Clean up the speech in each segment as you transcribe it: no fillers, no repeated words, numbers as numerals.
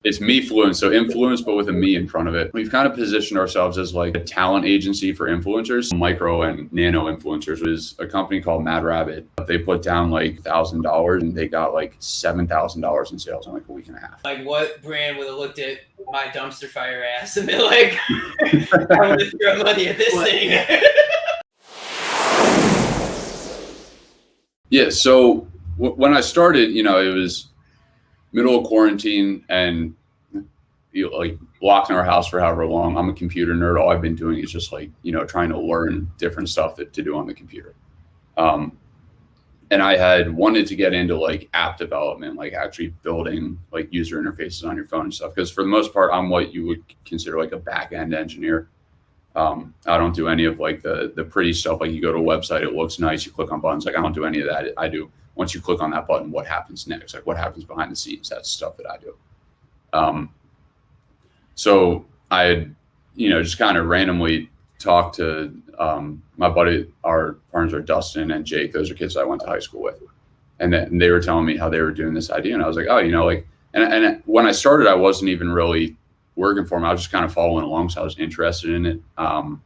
It's Mefluence, so influence, but with a me in front of it. We've kind of positioned ourselves as like a talent agency for influencers. Micro and nano-influencers is a company called Mad Rabbit. They put down like $1,000 and they got like $7,000 in sales in like a week and a half. Like, what brand would have looked at my dumpster fire ass and been like, I want to throw money at this thing? Yeah, so when I started, it was middle of quarantine and like locked in our house for however long. I'm a computer nerd. All I've been doing is just like, trying to learn different stuff to do on the computer. And I had wanted to get into like app development, like actually building like user interfaces on your phone and stuff. Because for the most part, I'm what you would consider like a back-end engineer. I don't do any of like the pretty stuff. Like you go to a website, it looks nice, you click on buttons. Like I don't do any of that. I do, once you click on that button, what happens next? Like what happens behind the scenes? That's stuff that I do. So I had, just kind of randomly talked to my buddy, our partners are Dustin and Jake. Those are kids I went to high school with. And then they were telling me how they were doing this idea. And I was like, oh, and when I started, I wasn't even really working for them. I was just kind of following along. So I was interested in it. And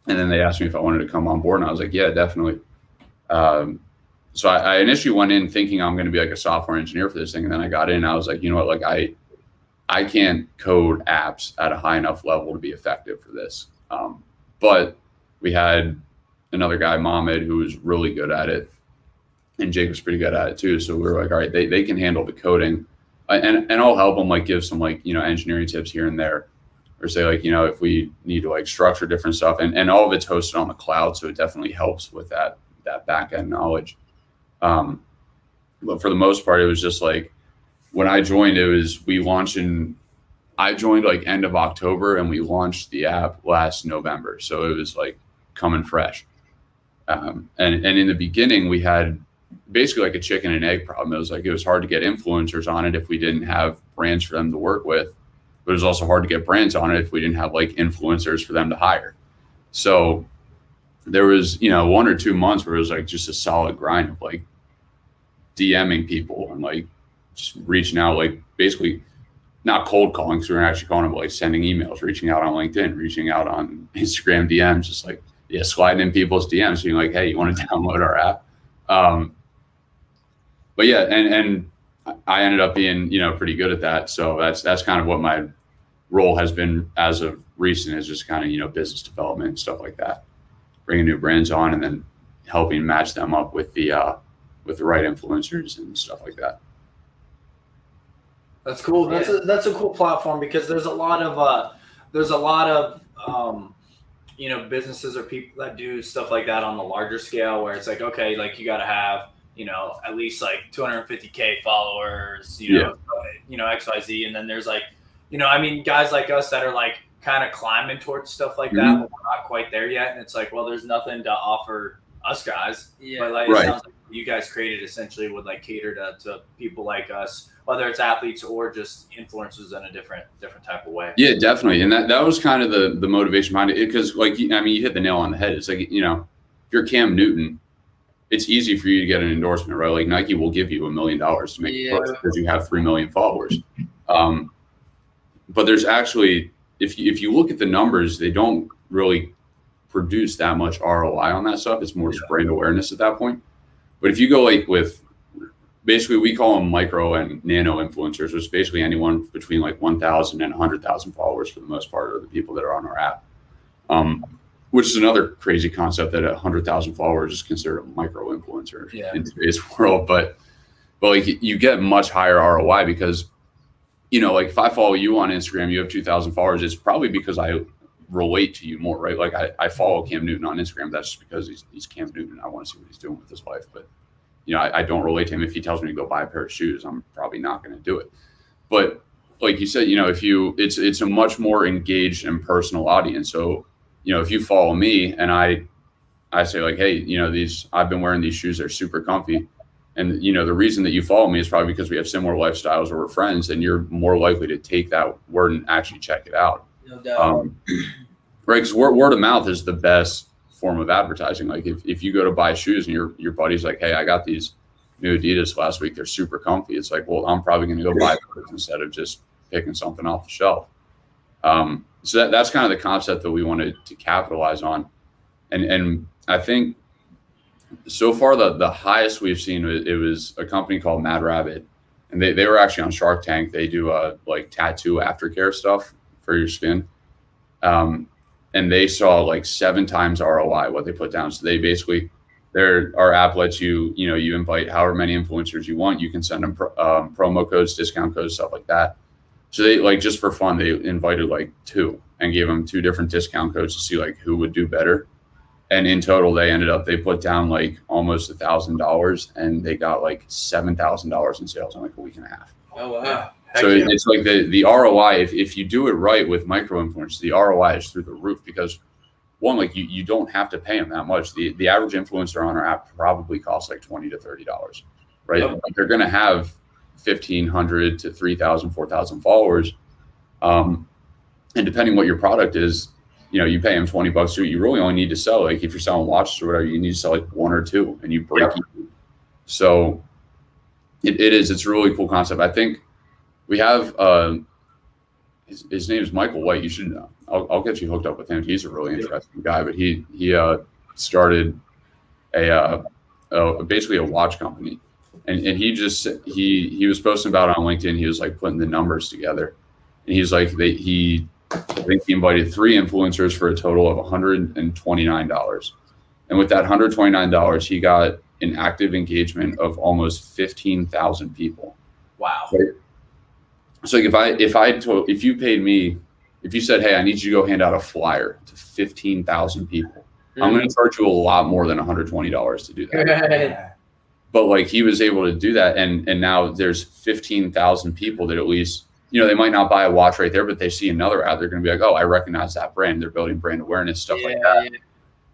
then they asked me if I wanted to come on board. And I was like, yeah, definitely. So I initially went in thinking I'm going to be like a software engineer for this thing. And then I got in and I was like, like I can't code apps at a high enough level to be effective for this. But we had another guy, Mohammed, who was really good at it. And Jake was pretty good at it too. So we were like, all right, they can handle the coding. And I'll help them like give some like, engineering tips here and there, or say like, if we need to like structure different stuff, and all of it's hosted on the cloud. So it definitely helps with that back end knowledge. But for the most part, it was just like, when I joined, I joined like end of October and we launched the app last November. So it was like coming fresh. And in the beginning we had basically like a chicken and egg problem. It was hard to get influencers on it if we didn't have brands for them to work with, but it was also hard to get brands on it if we didn't have like influencers for them to hire. So there was, 1 or 2 months where it was like just a solid grind of like DMing people and like just reaching out, like basically not cold calling, because we were actually calling them, like sending emails, reaching out on LinkedIn, reaching out on Instagram DMs, just like, sliding in people's DMs, being like, hey, you want to download our app? But yeah, and I ended up being, pretty good at that. So that's kind of what my role has been as of recent, is just kind of, business development and stuff like that, bringing new brands on and then helping match them up with the right influencers and stuff like that. That's cool. That's a cool platform, because there's a lot of businesses or people that do stuff like that on the larger scale, where it's like, okay, like you got to have, at least like 250K followers, XYZ. And then there's like, guys like us that are like kind of climbing towards stuff like that, but we're not quite there yet. And it's like, well, there's nothing to offer us guys. Yeah. But like, It sounds like you guys created essentially would like cater to people like us, whether it's athletes or just influencers in a different type of way. Yeah, definitely. And that was kind of the motivation behind it, because like, you hit the nail on the head. It's like, if you're Cam Newton, it's easy for you to get an endorsement, right? Like Nike will give you $1 million to make a post because you have 3 million followers. But there's actually, if you look at the numbers, they don't really produce that much ROI on that stuff. It's more just brand awareness at that point. But if you go like with, basically we call them micro and nano influencers, which is basically anyone between like 1,000 and 100,000 followers for the most part, are the people that are on our app. Which is another crazy concept, that 100,000 followers is considered a micro influencer in today's world. But like you get much higher ROI, because, like if I follow you on Instagram, you have 2,000 followers, it's probably because I relate to you more, right? Like I follow Cam Newton on Instagram. That's just because he's Cam Newton. I want to see what he's doing with his life. But, I don't relate to him. If he tells me to go buy a pair of shoes, I'm probably not going to do it. But like you said, it's a much more engaged and personal audience. So, if you follow me and I say like, hey, I've been wearing these shoes, they're super comfy. And, the reason that you follow me is probably because we have similar lifestyles or we're friends, and you're more likely to take that word and actually check it out. No doubt. Right. Because word of mouth is the best form of advertising. Like if you go to buy shoes and your buddy's like, hey, I got these new Adidas last week, they're super comfy. It's like, well, I'm probably going to go buy those instead of just picking something off the shelf. So that's kind of the concept that we wanted to capitalize on. And I think so far the highest we've seen, it was a company called Mad Rabbit, and they were actually on Shark Tank. They do like tattoo aftercare stuff for your skin. And they saw like 7 times ROI what they put down. So they basically, our app lets you, you invite however many influencers you want. You can send them promo codes, discount codes, stuff like that. So they, like, just for fun, they invited like 2 and gave them 2 different discount codes to see like who would do better. And in total, they put down like almost $1,000, and they got like $7,000 in sales in like a week and a half. Oh wow! So it's like the ROI. If you do it right with micro influencers, the ROI is through the roof, because one, like you don't have to pay them that much. The average influencer on our app probably costs like $20 to $30, right? Yep. Like they're going to have 1,500 to 3,000, 4,000 followers, and depending what your product is, you pay them $20 to it. You really only need to sell, like, if you're selling watches or whatever, you need to sell like 1 or 2, and you break even. So it's a really cool concept. I think we have his name is Michael White. You should know. I'll get you hooked up with him. He's a really interesting guy. But he started basically a watch company, and he was posting about it on LinkedIn. He was like putting the numbers together, and he's like I think he invited 3 influencers for a total of $129. And with that $129, he got an active engagement of almost 15,000 people. Wow. Right? So like if you paid me, if you said, hey, I need you to go hand out a flyer to 15,000 people, I'm going to charge you a lot more than $120 to do that. Right. But like, he was able to do that. And now there's 15,000 people that at least, they might not buy a watch right there, but they see another ad. They're going to be like, oh, I recognize that brand. They're building brand awareness, stuff like that. Yeah.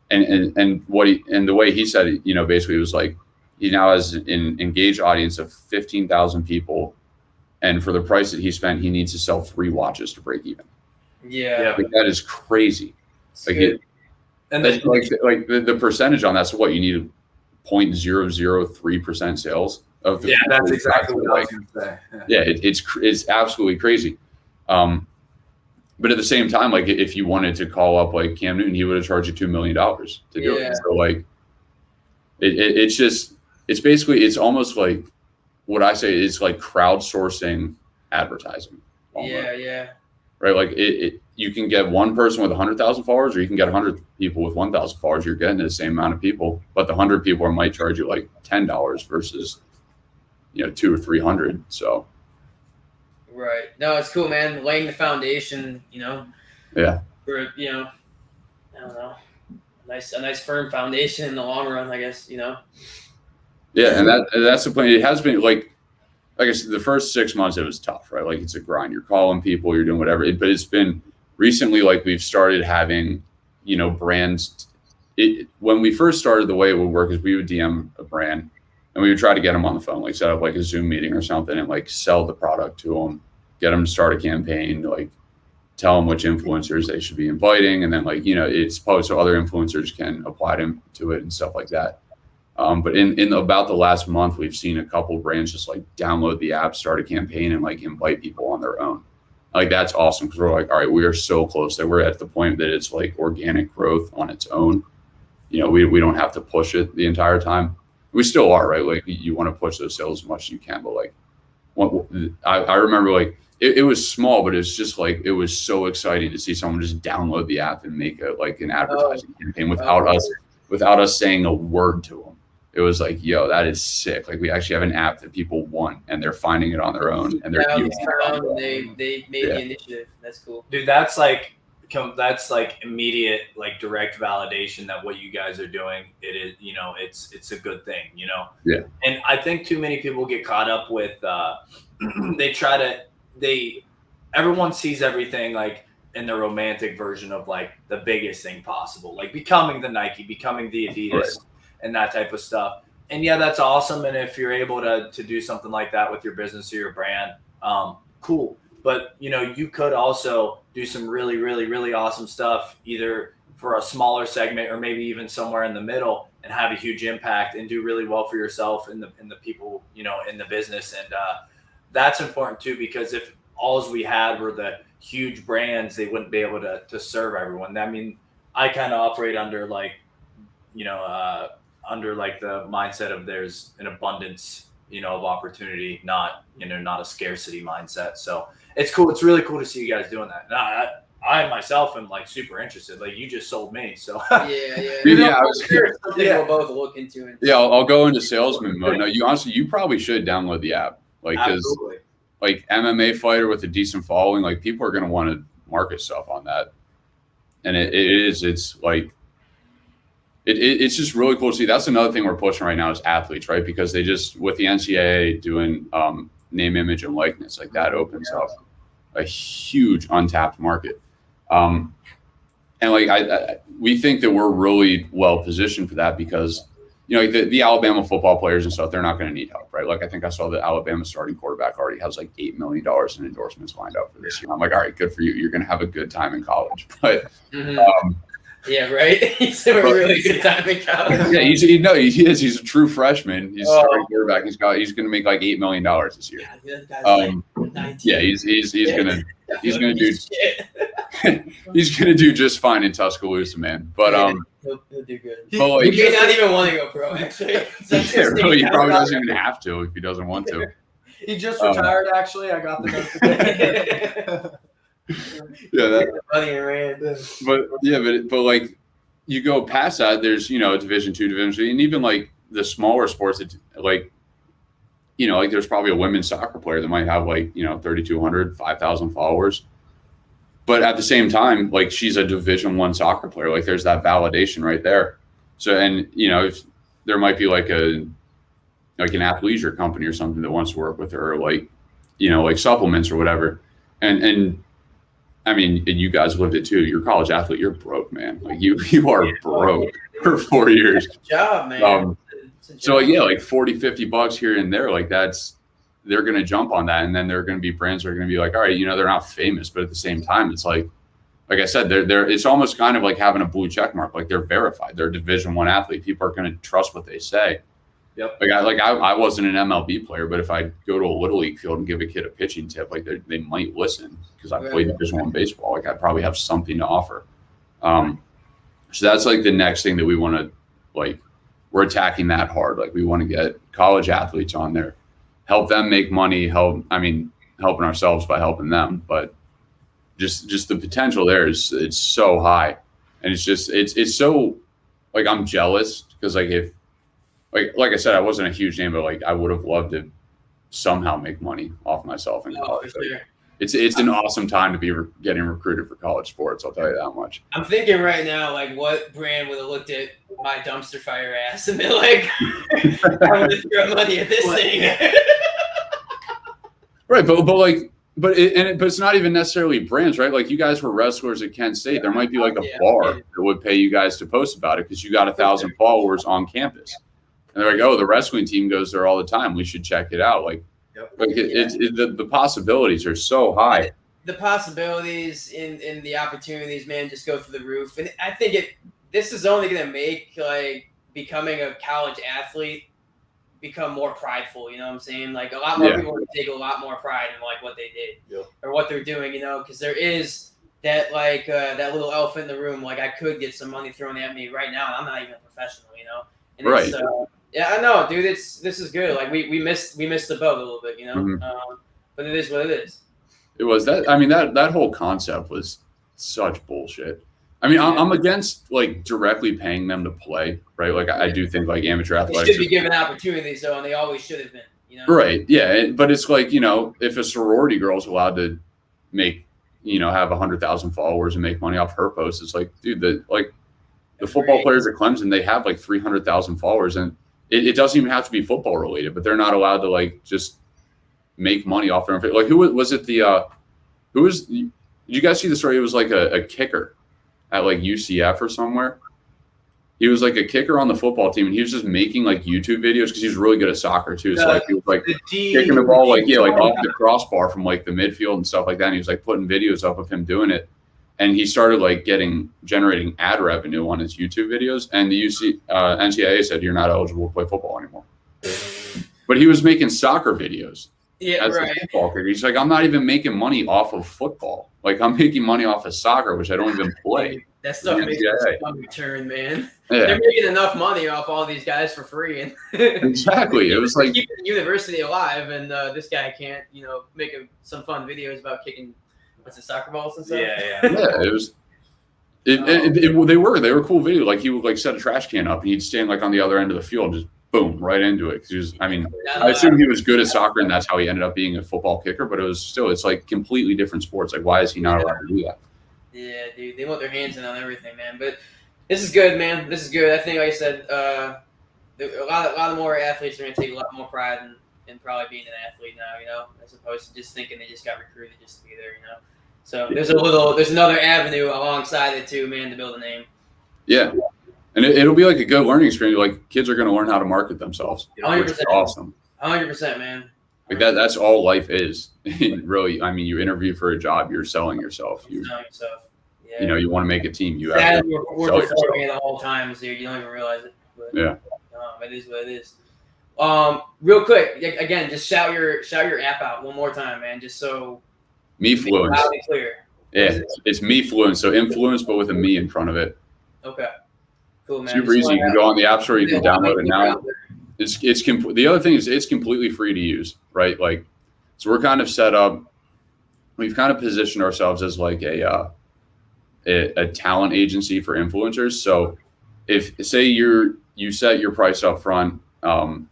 And the way he said it, basically it was like, he now has an engaged audience of 15,000 people. And for the price that he spent, he needs to sell 3 watches to break even. Yeah. Like, that is crazy. Like And then, like the percentage on that's what you need, 0.003% sales of the. Yeah, that's exactly what I was going to say. Yeah, it's absolutely crazy. But at the same time, like, if you wanted to call up like Cam Newton, he would have charged you $2 million to do it. So like, it's basically, it's almost like what I say is like crowdsourcing advertising. Almost. Yeah. Right. Like you can get one person with 100,000 followers, or you can get 100 people with 1,000 followers. You're getting the same amount of people, but the 100 people might charge you like $10 versus, 200 or 300. So. Right. No, it's cool, man. Laying the foundation, Yeah. for, I don't know, a nice firm foundation in the long run, I guess, Yeah. And that's the point. It has been like I said, the first 6 months, it was tough, right? Like, it's a grind. You're calling people, you're doing whatever. But it's been recently, like, we've started having, brands. When we first started, the way it would work is we would DM a brand and we would try to get them on the phone, like set up like a Zoom meeting or something, and like sell the product to them, get them to start a campaign, like tell them which influencers they should be inviting. And then, like, it's posted so other influencers can apply to it and stuff like that. But in about the last month, we've seen a couple brands just like download the app, start a campaign, and like invite people on their own. Like, that's awesome, because we're like, all right, we are so close that we're at the point that it's like organic growth on its own. We don't have to push it the entire time. We still are, right? Like, you want to push those sales as much as you can, but like, I remember like it was small, but it's just like, it was so exciting to see someone just download the app and make an advertising campaign without us saying a word to them. It was like, yo, that is sick. Like, we actually have an app that people want, and they're finding it on their own, and they're using it. They made the initiative. That's cool, dude. That's like immediate, like, direct validation that what you guys are doing, it is, it's a good thing, Yeah. And I think too many people get caught up with everyone sees everything like in the romantic version of like the biggest thing possible, like becoming the Nike, becoming the Adidas. Right. And that type of stuff. And yeah, that's awesome. And if you're able to do something like that with your business or your brand, cool. But, you could also do some really, really, really awesome stuff, either for a smaller segment or maybe even somewhere in the middle, and have a huge impact and do really well for yourself and the people, in the business. And that's important too, because if all we had were the huge brands, they wouldn't be able to serve everyone. I mean, I kind of operate under like, under like the mindset of there's an abundance, of opportunity, not a scarcity mindset. So it's cool. It's really cool to see you guys doing that. And I myself am like super interested. Like you just sold me. So yeah. Yeah, Something we'll both look into. Yeah, I'll go into salesman mode. No, you probably should download the app. Like, because like MMA fighter with a decent following, like people are going to want to market stuff on that. And it's like, it's just really cool to see. That's another thing we're pushing right now is athletes, right? Because they just, with the NCAA doing name, image, and likeness, like that opens up a huge untapped market. And like we think that we're really well positioned for that because, like the Alabama football players and stuff, they're not going to need help, right? Like I think I saw the Alabama starting quarterback already has like $8 million in endorsements lined up for this year. I'm like, all right, good for you. You're going to have a good time in college. But yeah, right. He's a really good time in college. Yeah, he is. He's a true freshman. He's a starting quarterback. He's going to make like $8 million this year. Yeah, he's gonna do he's gonna do just fine in Tuscaloosa, man. But he'll do good. He may not even want to go pro. Actually, really, he probably doesn't even have to if he doesn't want to. He just retired. Actually, I got the notification. But like you go past that, there's Division II, Division III, and even like the smaller sports that like like there's probably a women's soccer player that might have like 3,200, 5,000 followers, but at the same time, like she's a Division I soccer player. Like there's that validation right there. So and if there might be like an athleisure company or something that wants to work with her, or like like supplements or whatever, and I mean, and you guys lived it too. You're a college athlete. You're broke, man. Like you are broke for 4 years. Good job, man. So like $40-$50 here and there, like they're going to jump on that. And then there are going to be brands that are going to be like, all right, they're not famous, but at the same time, it's like I said, it's almost kind of like having a blue check mark. Like they're verified. They're a Division I athlete. People are going to trust what they say. Yep. I wasn't an MLB player, but if I go to a little league field and give a kid a pitching tip, like they might listen because I played Division I baseball. Like I probably have something to offer. So that's like the next thing that we want to like. We're attacking that hard. Like we want to get college athletes on there, help them make money, helping ourselves by helping them. But just the potential there it's so high. And it's so like, I'm jealous because like if like I said, I wasn't a huge name, but like I would have loved to somehow make money off myself in college. Like, it's an awesome time to be getting recruited for college sports. I'll tell you that much. I'm thinking right now, like, what brand would have looked at my dumpster fire ass and been like, "I want to throw money at this thing." Right, but it's not even necessarily brands, right? Like you guys were wrestlers at Kent State. There might be like a bar that would pay you guys to post about it because you got 1,000 followers on campus, and they're like, "Oh, the wrestling team goes there all the time. We should check it out." Like. Like the possibilities are so high. The possibilities and the opportunities, man, just go through the roof. And I think this is only going to make like becoming a college athlete become more prideful. You know what I'm saying? Like a lot more people will take a lot more pride in like what they did or what they're doing. Because there is that like that little elephant in the room. Like I could get some money thrown at me right now, and I'm not even a professional. And right. Yeah, I know, dude. This is good. Like we missed the boat a little bit, but it is what it is. It was that. I mean, that whole concept was such bullshit. I mean, I'm against like directly paying them to play, right? Like I do think like amateur athletics should be given opportunities, though, and they always should have been. Right? Yeah, but it's like if a sorority girl is allowed to make have 100,000 followers and make money off her posts, it's like, dude, the football players at Clemson, they have like 300,000 followers and. It doesn't even have to be football related, but they're not allowed to like just make money off their own. Like who was it? Did you guys see the story? It was like a kicker at like UCF or somewhere. He was like a kicker on the football team, and he was just making like YouTube videos because he was really good at soccer too. So like he was like kicking the ball like off the crossbar from like the midfield and stuff like that. And he was like putting videos up of him doing it. And he started like generating ad revenue on his YouTube videos. And the NCAA said, you're not eligible to play football anymore. But he was making soccer videos. Yeah, as right. a football kicker. He's like, I'm not even making money off of football. Like I'm making money off of soccer, which I don't even play. Dude, that stuff makes Yeah. my stomach turn, man. Yeah, They're making enough money off all these guys for free, and exactly. It was like keeping the university alive, and this guy can't, make some fun videos about kicking soccer balls and stuff. Yeah. it was. They were cool video. Like he would like set a trash can up and he'd stand like on the other end of the field, just boom, right into it. 'Cause he was, I assume he was good at soccer and that's how he ended up being a football kicker. But it's like completely different sports. Like why is he not allowed to do that? Yeah, dude, they want their hands in on everything, man. But this is good, man. This is good. I think, like I said, a lot of more athletes are going to take a lot more pride in probably being an athlete now, as opposed to just thinking they just got recruited just to be there, So there's another avenue alongside it too, man, to build a name. Yeah, and it'll be like a good learning experience. Like kids are going to learn how to market themselves, 100%. which is awesome. 100%, man. Like that's all life is. Really, I mean, you interview for a job, you're selling yourself. Selling yourself. Yeah. You want to make a team. You have to we're sell performing yourself. it the whole time, so you don't even realize it. But, Yeah. It is what it is. Real quick, again, just shout your app out one more time, man, just so Mefluence. loud and clear. Yeah, it's Mefluence. So influence, but with a me in front of it. Okay. Cool, man. Super easy. You can go on the App Store. You can download it now. The other thing is it's completely free to use, right? Like, so we're kind of set up. We've kind of positioned ourselves as like a talent agency for influencers. So if say you set your price up front,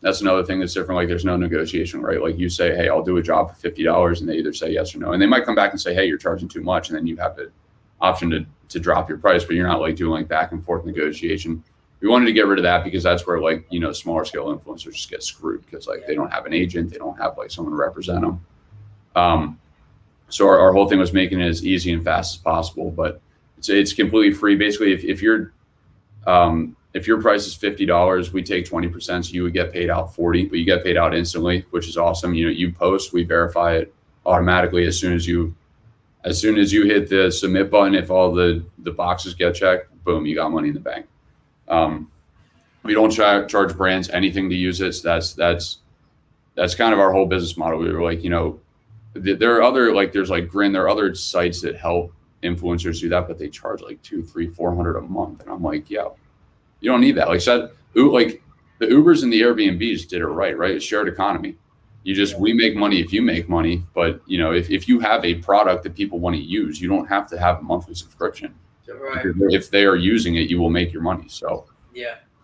that's another thing that's different. Like there's no negotiation, right? Like you say, hey, I'll do a job for $50, and they either say yes or no. And they might come back and say, hey, you're charging too much, and then you have the option to drop your price, but you're not like doing like back and forth negotiation. We wanted to get rid of that because that's where like smaller scale influencers just get screwed because like they don't have an agent, they don't have like someone to represent them. So our whole thing was making it as easy and fast as possible, but it's completely free. Basically, if your price is $50, we take 20%, so you would get paid out 40, but you get paid out instantly, which is awesome. You post, we verify it automatically as soon as you hit the submit button. If all the boxes get checked, boom, you got money in the bank. We don't charge brands anything to use it. So that's kind of our whole business model. We were like, there are other there's like Grin, there are other sites that help influencers do that, but they charge like $200, $300, $400 a month, and I'm like, yeah, you don't need that. Like said, like the Ubers and the Airbnbs did it right? It's shared economy. We make money if you make money, but if you have a product that people want to use, you don't have to have a monthly subscription. Right. If they are using it, you will make your money. So yeah,